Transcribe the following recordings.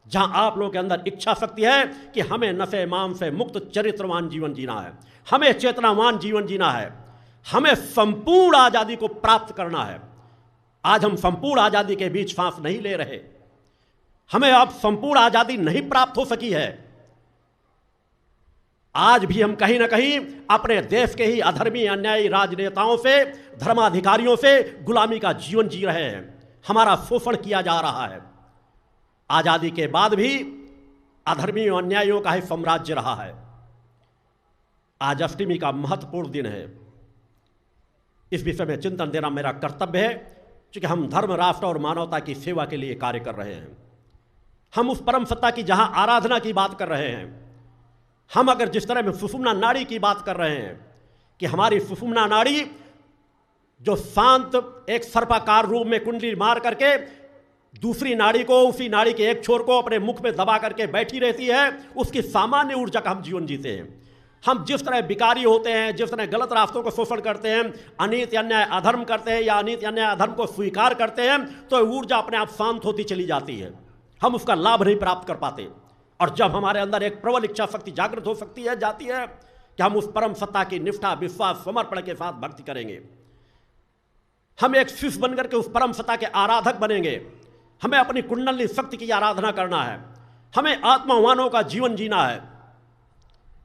जहां आप लोगों के अंदर इच्छा शक्ति है कि हमें नफे माम से मुक्त चरित्रवान जीवन जीना है, हमें चेतनावान जीवन जीना है, हमें संपूर्ण आजादी को प्राप्त करना है। आज हम संपूर्ण आजादी के बीच सांस नहीं ले रहे, हमें अब संपूर्ण आजादी नहीं प्राप्त हो सकी है। आज भी हम कहीं ना कहीं अपने देश के ही अधर्मी अन्यायी राजनेताओं से, धर्माधिकारियों से गुलामी का जीवन जी रहे हैं। हमारा शोषण किया जा रहा है। आजादी के बाद भी अधर्मी अन्यायियों का ही साम्राज्य रहा है। आज अष्टमी का महत्वपूर्ण दिन है। इस विषय में चिंतन देना मेरा कर्तव्य है, क्योंकि हम धर्म, राष्ट्र और मानवता की सेवा के लिए कार्य कर रहे हैं। हम उस परम सत्ता की जहां आराधना की बात कर रहे हैं, हम अगर जिस तरह में सुषुम्ना नाड़ी की बात कर रहे हैं कि हमारी सुषुम्ना नाड़ी जो शांत एक सर्पाकार रूप में कुंडली मार करके दूसरी नाड़ी को, उसी नाड़ी के एक छोर को अपने मुख में दबा करके बैठी रहती है, उसकी सामान्य ऊर्जा का हम जीवन जीते हैं। हम जिस तरह विकारी होते हैं, जिस तरह गलत रास्तों को शोषण करते हैं, अनीति अन्याय अधर्म करते हैं या अनीति अन्याय अधर्म को स्वीकार करते हैं, तो ऊर्जा अपने आप शांत होती चली जाती है, हम उसका लाभ नहीं प्राप्त कर पाते। और जब हमारे अंदर एक प्रबल इच्छा शक्ति जागृत हो सकती है, जाती है कि हम उस परम सत्ता की निष्ठा, विश्वास, समर्पण के साथ भक्ति करेंगे, हम एक शिष्य बनकर के उस परम सत्ता के आराधक बनेंगे। हमें अपनी कुंडली शक्ति की आराधना करना है, हमें आत्मावानों का जीवन जीना है।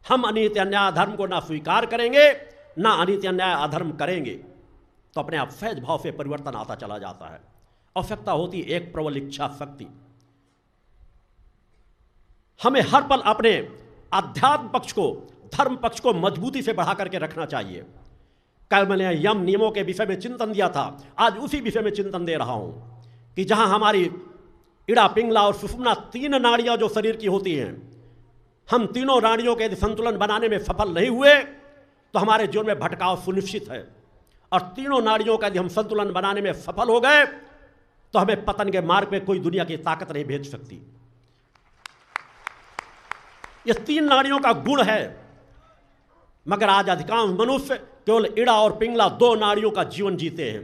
हम अनीति अन्याय अधर्म को ना स्वीकार करेंगे, ना अनीति अन्याय अधर्म करेंगे, तो अपने आप सहज भाव से परिवर्तन आता चला जाता है। आवश्यकता होती एक प्रबल इच्छा शक्ति। हमें हर पल अपने अध्यात्म पक्ष को, धर्म पक्ष को मजबूती से बढ़ा करके रखना चाहिए। कल मैंने यम नियमों के विषय में चिंतन दिया था, आज उसी विषय में चिंतन दे रहा हूं कि जहां हमारी इड़ा, पिंगला और सुषुम्ना तीन नाड़ियां जो शरीर की होती हैं, हम तीनों नाड़ियों के यदि संतुलन बनाने में सफल नहीं हुए तो हमारे जीवन में भटकाव सुनिश्चित है। और तीनों नाड़ियों का यदि हम संतुलन बनाने में सफल हो गए तो हमें पतन के मार्ग में कोई दुनिया की ताकत नहीं भेज सकती। ये तीन नाड़ियों का गुण है, मगर आज अधिकांश मनुष्य केवल इड़ा और पिंगला दो नाड़ियों का जीवन जीते हैं।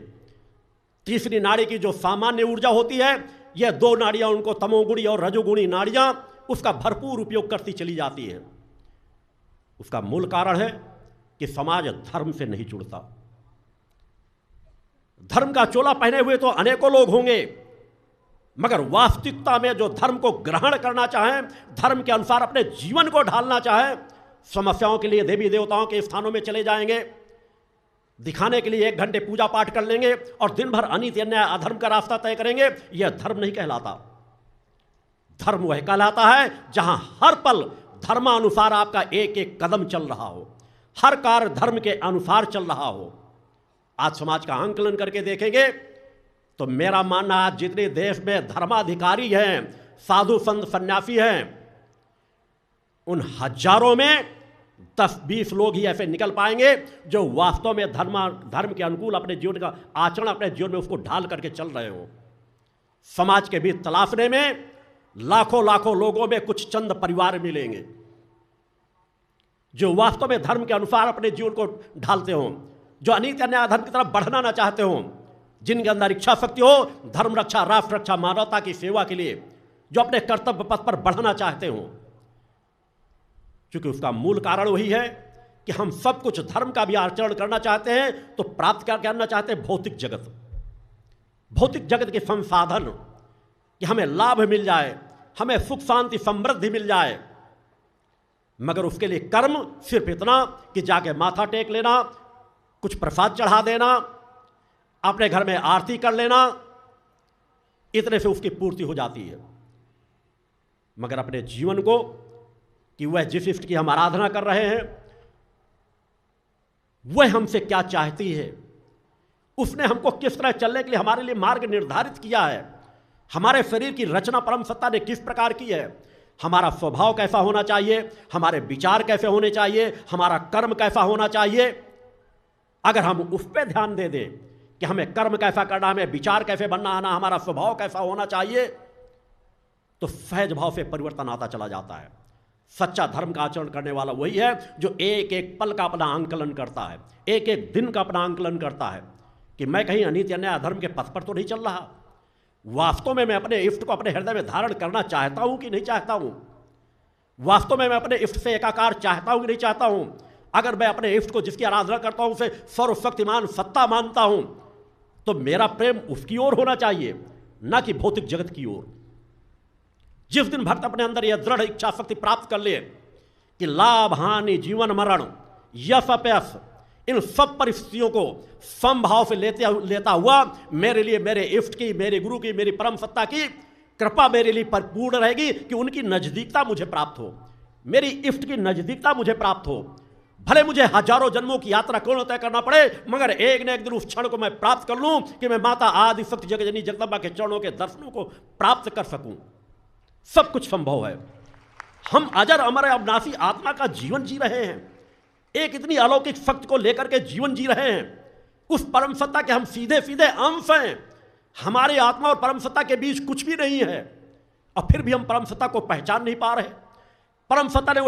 तीसरी नाड़ी की जो सामान्य ऊर्जा होती है, यह दो नाड़ियां उनको तमोगुणी और रजोगुणी नाड़ियां उसका भरपूर उपयोग करती चली जाती है। उसका मूल कारण है कि समाज धर्म से नहीं जुड़ता। धर्म का चोला पहने हुए तो अनेकों लोग होंगे, मगर वास्तविकता में जो धर्म को ग्रहण करना चाहें, धर्म के अनुसार अपने जीवन को ढालना चाहें, समस्याओं के लिए देवी देवताओं के स्थानों में चले जाएंगे, दिखाने के लिए 1 घंटे पूजा पाठ कर लेंगे और दिन भर अनीति अन्याय अधर्म का रास्ता तय करेंगे, यह धर्म नहीं कहलाता। धर्म वह कहलाता है जहां हर पल धर्मानुसार आपका एक एक कदम चल रहा हो, हर कार्य धर्म के अनुसार चल रहा हो। आज समाज का आंकलन करके देखेंगे तो मेरा मानना आज जितने देश में धर्माधिकारी हैं, साधु संत सन्यासी हैं, उन हजारों में 10-20 लोग ही ऐसे निकल पाएंगे जो वास्तव में धर्म के अनुकूल अपने जीवन का आचरण, अपने जीवन में उसको ढाल करके चल रहे हो। समाज के बीच तलाशने में लाखों लाखों लोगों में कुछ चंद परिवार मिलेंगे जो वास्तव में धर्म के अनुसार अपने जीवन को ढालते हों, जो अनीति अन्याय अधर्म की तरफ बढ़ना ना चाहते हों, जिनके अंदर इच्छा शक्ति हो धर्म रक्षा, राष्ट्र रक्षा, मानवता की सेवा के लिए, जो अपने कर्तव्य पथ पर बढ़ना चाहते हों। क्योंकि उसका मूल कारण वही है कि हम सब कुछ धर्म का भी आचरण करना चाहते हैं तो प्राप्त क्या करना चाहते हैं? भौतिक जगत, भौतिक जगत के संसाधन, कि हमें लाभ मिल जाए, हमें सुख शांति समृद्धि मिल जाए। मगर उसके लिए कर्म सिर्फ इतना कि जाके माथा टेक लेना, कुछ प्रसाद चढ़ा देना, अपने घर में आरती कर लेना, इतने से उसकी पूर्ति हो जाती है। मगर अपने जीवन को, कि वह जिस इष्ट की हम आराधना कर रहे हैं वह हमसे क्या चाहती है, उसने हमको किस तरह चलने के लिए हमारे लिए मार्ग निर्धारित किया है, हमारे शरीर की रचना परम सत्ता ने किस प्रकार की है, हमारा स्वभाव कैसा होना चाहिए, हमारे विचार कैसे होने चाहिए, हमारा कर्म कैसा होना चाहिए। अगर हम उस पर ध्यान दे दें कि हमें कर्म कैसा करना, हमें विचार कैसे बनना आना, हमारा स्वभाव कैसा होना चाहिए, तो सहज भाव से परिवर्तन आता चला जाता है। सच्चा धर्म का आचरण करने वाला वही है जो एक एक पल का अपना आंकलन करता है, एक एक दिन का अपना आंकलन करता है कि मैं कहीं अनीति अन्याय अधर्म के पथ पर तो नहीं चल रहा, वास्तव में मैं अपने इष्ट को अपने हृदय में धारण करना चाहता हूं कि नहीं चाहता हूं? वास्तव में मैं अपने इष्ट से एकाकार चाहता हूं कि नहीं चाहता हूं? अगर मैं अपने इष्ट को जिसकी आराधना करता हूं उसे सर्वशक्तिमान सत्ता मानता हूं, तो मेरा प्रेम उसकी ओर होना चाहिए, ना कि भौतिक जगत की ओर। जिस दिन भक्त अपने अंदर यह दृढ़ इच्छा शक्ति प्राप्त कर ले कि लाभ हानि जीवन मरण यश अपयश इन सब परिस्थितियों को समभाव से लेता हुआ मेरे लिए मेरे इष्ट की, मेरे गुरु की, मेरी परम सत्ता की कृपा मेरे लिए परिपूर्ण रहेगी कि उनकी नजदीकता मुझे प्राप्त हो, मेरी इष्ट की नजदीकता मुझे प्राप्त हो। भले मुझे हजारों जन्मों की यात्रा क्यों न तय करना पड़े, मगर एक न एक दिन उस क्षण को मैं प्राप्त कर लूं कि मैं माता आदि शक्ति जगजननी जगदम्बा के चरणों के दर्शनों को प्राप्त कर सकूं। सब कुछ संभव है। हम अजर अमर अविनाशी आत्मा का जीवन जी रहे हैं, एक इतनी अलौकिक शक्ति को लेकर के जीवन जी रहे हैं। उस परम सत्ता के हम सीधे सीधे अंश हैं। हमारे आत्मा और परम सत्ता के बीच कुछ भी नहीं है, और फिर भी हम परम सत्ता को पहचान नहीं पा रहे। परम सत्ता ने